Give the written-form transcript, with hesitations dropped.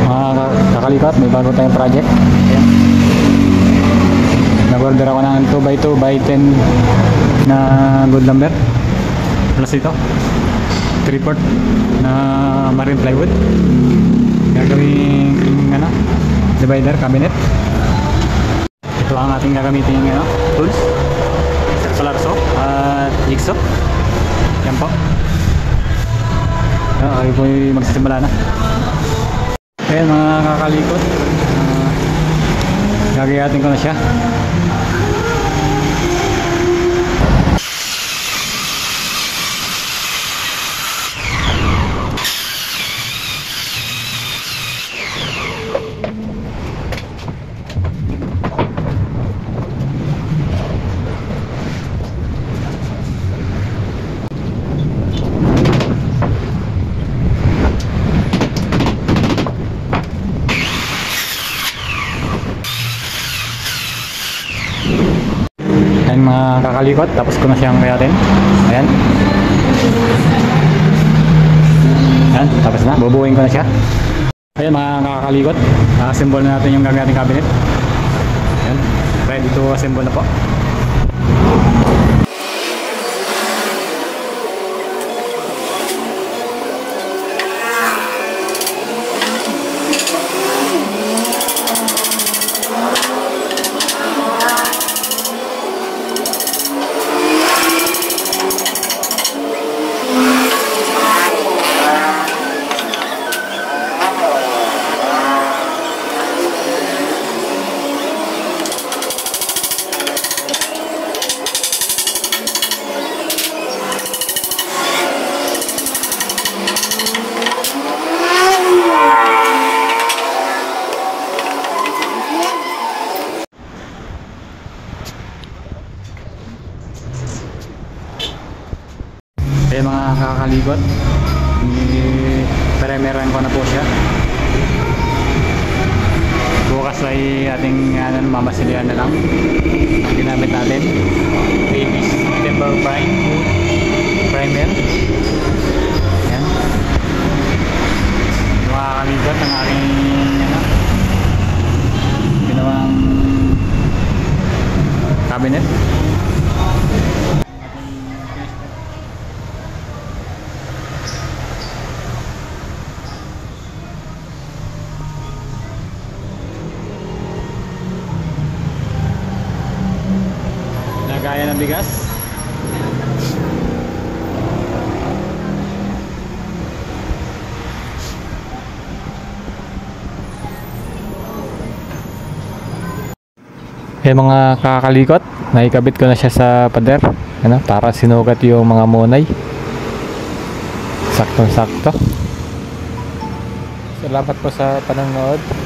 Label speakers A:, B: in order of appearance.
A: Mga kakalikot, may bago tayong project. Ayan. Nag-order ako ng 2x2x10 na good lumber. Plus ito 3/4 na marine plywood. Gagawing divider cabinet. Ito ang ating gagamitin tools, circular saw at jigsaw. Yan po. Ay po magsisimula na. Ayan mga kakalikot, gagayatin ko na siya. Ayan mga kakalikot, tapos ko na siyang kayatin. Ayan. Ayan, tapos na, bubuuin ko na siya. Ayan mga kakalikot, assemble na natin yung gagawin cabinet. Ayan, ready to assemble na po. Ayan mga kakalikot, i-premeran ko na po siya. Bukas ay ating mamasilihan na lang. Ang ginamit natin, Davis Timber Primer. Ayan. Mga kakalikot, ang aking ginawang cabinet. Gaya ng bigas. Mga kakalikot, naikabit ko na siya sa pader, para sinukat yung mga monay. Saktong sakto. Salamat po sa panonood.